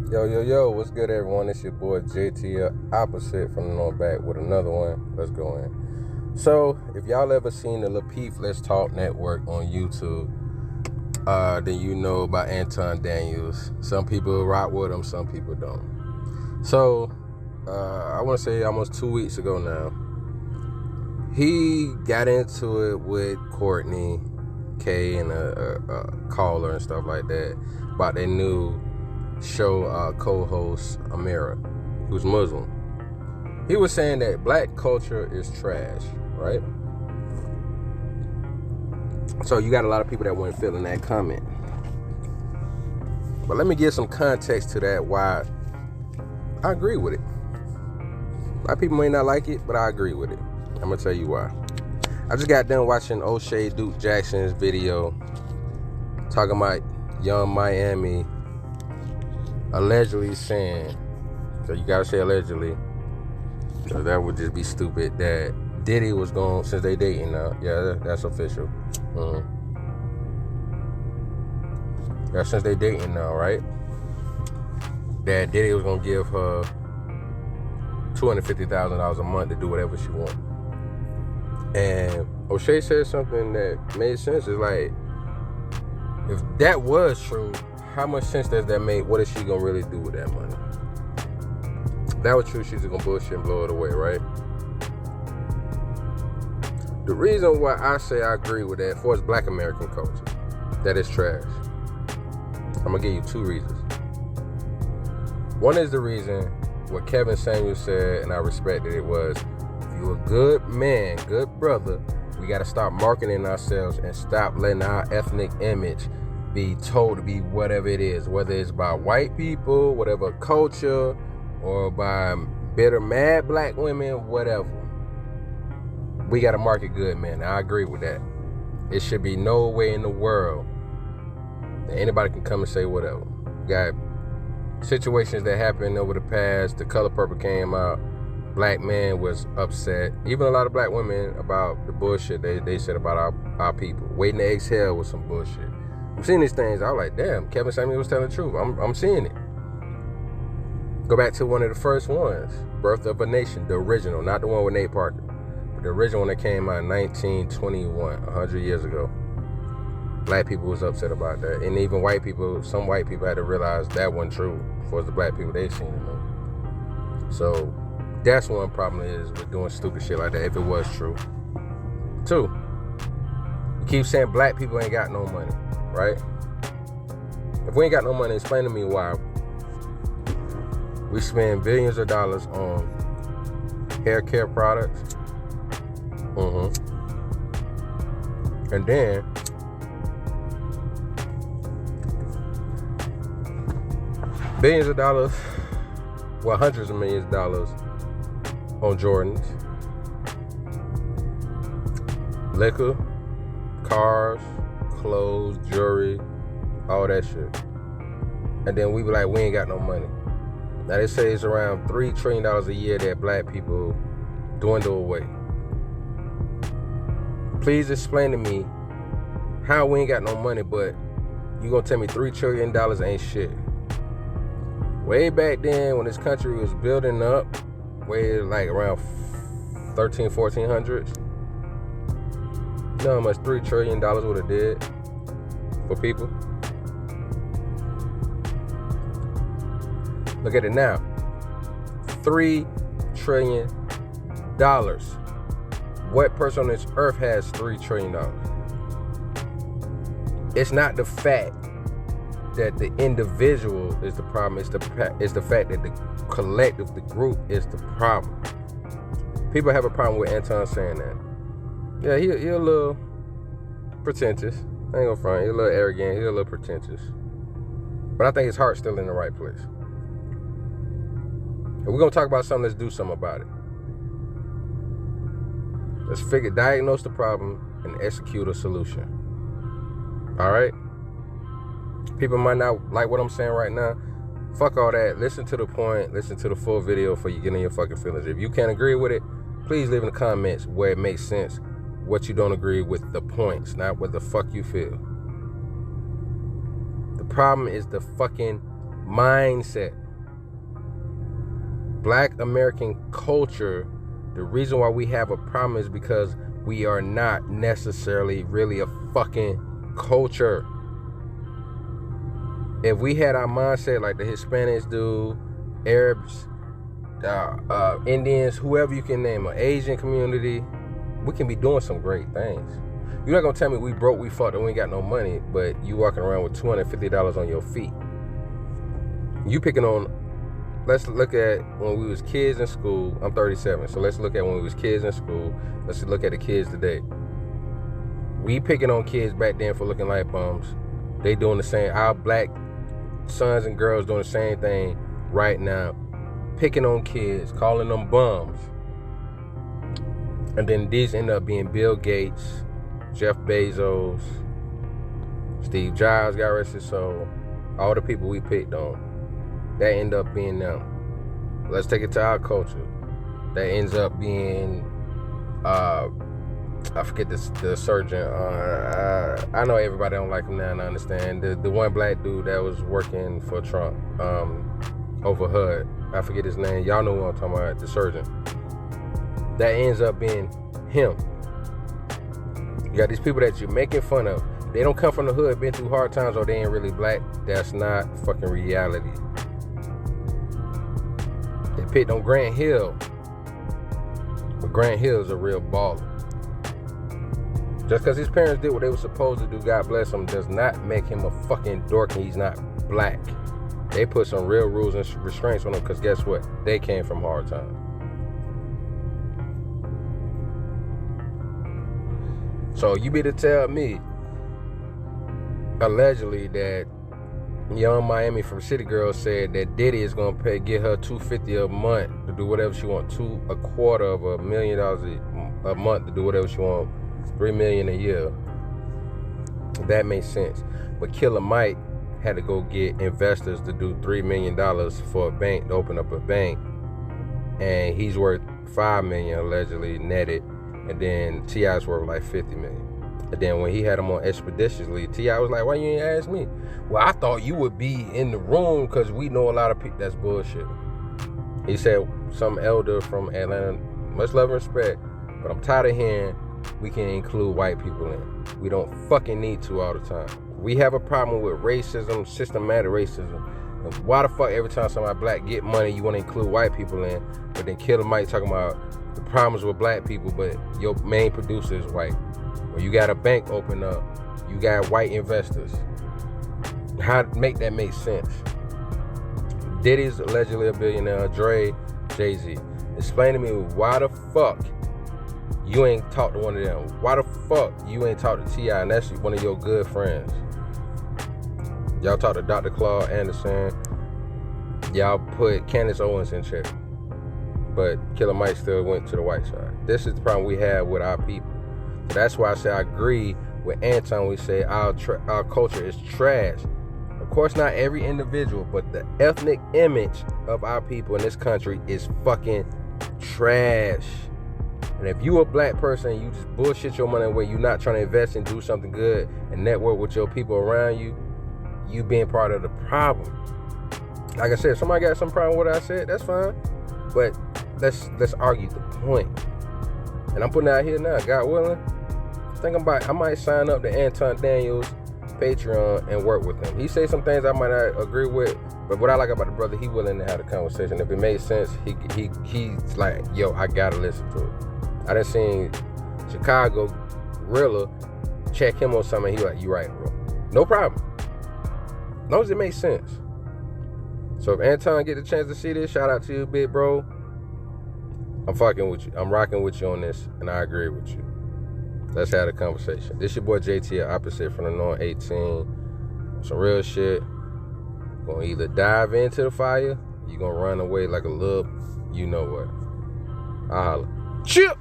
Yo, what's good, everyone? It's your boy JT, opposite from the North back with another one. Let's go in. So, if y'all ever seen the Lapeef Let's Talk Network on YouTube, then you know about Anton Daniels. Some people rock with him, some people don't. So, I want to say almost 2 weeks ago now, he got into it with Courtney K and a caller and stuff like that about their new show co-host Amira, who's Muslim. He was saying that black culture is trash, right? So you got a lot of people that weren't feeling that comment. But let me give some context to that, why I agree with it. A lot of people may not like it, but I agree with it. I'm gonna tell you why. I just got done watching O'Shea Duke Jackson's video talking about Young Miami allegedly saying, so you gotta say allegedly, so that would just be stupid, that Diddy was going, since they dating now, yeah, that's official. Yeah, since they dating now, right? That Diddy was gonna give her $250,000 a month to do whatever she wanted. And O'Shea said something that made sense. It's like, if that was true, how much sense does that make? What is she gonna really do with that money? If that was true, she's just gonna bullshit and blow it away, right? The reason why I say I agree with that, for it's black American culture, that is trash. I'm gonna give you two reasons. One is the reason what Kevin Samuels said, and I respected it, was if you're a good man, good brother, we gotta stop marketing ourselves and stop letting our ethnic image be told to be whatever it is, whether it's by white people, whatever culture, or by bitter, mad black women, whatever. We got to market good, man. I agree with that. It should be no way in the world that anybody can come and say whatever. We got situations that happened over the past. The Color Purple came out. Black man was upset. Even a lot of black women about the bullshit they said about our people. Waiting to exhale was some bullshit. I'm seeing these things. I was like, damn, Kevin Samuels was telling the truth. I'm seeing it. Go back to one of the first ones, Birth of a Nation, the original, not the one with Nate Parker, but the original one that came out in 1921, 100 years ago. Black people was upset about that. And even white people, some white people had to realize that wasn't true for the black people they seen it. So that's one problem is with doing stupid shit like that, if it was true. Two, you keep saying black people ain't got no money. Right? If we ain't got no money, explain to me why we spend billions of dollars on hair care products. And then billions of dollars, well, hundreds of millions of dollars on Jordans, liquor, cars, clothes, jewelry, all that shit. And then we be like, we ain't got no money. Now they say it's around $3 trillion a year that black people dwindle away. Please explain to me how we ain't got no money, but you gonna tell me $3 trillion ain't shit. Way back then when this country was building up, way like around 1400s, you know how much $3 trillion would have did for people? Look at it now. $3 trillion. What person on this earth has $3 trillion? It's not the fact that the individual is the problem. It's the fact that the collective, the group, is the problem. People have a problem with Anton saying that. Yeah, he a little pretentious. I ain't gonna front. He's a little arrogant. He's a little pretentious. But I think his heart's still in the right place. If we're gonna talk about something, let's do something about it. Let's diagnose the problem and execute a solution. All right? People might not like what I'm saying right now. Fuck all that. Listen to the point. Listen to the full video before you get in your fucking feelings. If you can't agree with it, please leave in the comments where it makes sense. What you don't agree with, the points, not what the fuck you feel. The problem is the fucking mindset. Black American culture, the reason why we have a problem is because we are not necessarily really a fucking culture. If we had our mindset like the Hispanics do, Arabs, Indians, whoever you can name, an Asian community, we can be doing some great things. You're not gonna tell me we broke, we fucked, and we ain't got no money, but you walking around with $250 on your feet. You picking on, let's look at when we was kids in school. I'm 37, so let's look at when we was kids in school. Let's look at the kids today. We picking on kids back then for looking like bums. They doing the same. Our black sons and girls doing the same thing right now. Picking on kids, calling them bums. And then these end up being Bill Gates, Jeff Bezos, Steve Jobs, God rest his soul. All the people we picked on. That end up being them. Let's take it to our culture. That ends up being, I forget the surgeon. I know everybody don't like him now, and I understand. The one black dude that was working for Trump over HUD. I forget his name. Y'all know who I'm talking about, the surgeon. That ends up being him. You got these people that you're making fun of. They don't come from the hood, been through hard times, or they ain't really black. That's not fucking reality. They picked on Grant Hill. But Grant Hill is a real baller. Just because his parents did what they were supposed to do, God bless him, does not make him a fucking dork and he's not black. They put some real rules and restraints on him because guess what? They came from hard times. So you be to tell me, allegedly, that Young Miami from City Girls said that Diddy is gonna get her $250 a month to do whatever she wants, $250,000 a month to do whatever she wants, $3 million a year. That makes sense. But Killer Mike had to go get investors to do $3 million for a bank to open up a bank, and he's worth $5 million allegedly netted. And then T.I.'s worth like $50 million. And then when he had him on Expeditiously, T.I. was like, why you ain't ask me? Well, I thought you would be in the room because we know a lot of people. That's bullshit. He said, some elder from Atlanta, much love and respect, but I'm tired of hearing we can include white people in. We don't fucking need to all the time. We have a problem with racism, systematic racism. And why the fuck every time somebody black get money, you want to include white people in, but then Killer Mike talking about the problems with black people, but your main producer is white. Or you got a bank open up, you got white investors. How to make that make sense? Diddy's allegedly a billionaire, Dre, Jay-Z. Explain to me why the fuck you ain't talked to one of them. Why the fuck you ain't talked to T.I. and that's one of your good friends? Y'all talked to Dr. Claude Anderson. Y'all put Candace Owens in check. But Killer Mike still went to the white side. This is the problem we have with our people. So that's why I say I agree with Anton. We say our culture is trash. Of course, not every individual, but the ethnic image of our people in this country is fucking trash. And if you a black person, you just bullshit your money away, you're not trying to invest and do something good and network with your people around you, you being part of the problem. Like I said, if somebody got some problem with what I said, that's fine. But let's argue the point. And I'm putting it out here now, God willing. I might sign up to Anton Daniels' Patreon and work with him. He say some things I might not agree with, but what I like about the brother, he willing to have a conversation. If it made sense, he's like, yo, I gotta listen to it. I done seen Chicago Gorilla check him on something. He like, you right, bro. No problem. As long as it makes sense. So if Anton get the chance to see this, shout out to you, big bro. I'm fucking with you. I'm rocking with you on this, and I agree with you. Let's have a conversation. This your boy JT, opposite from the norm 18. Some real shit. Gonna either dive into the fire, or you gonna run away like a little, you know what. I'll holler. Chip!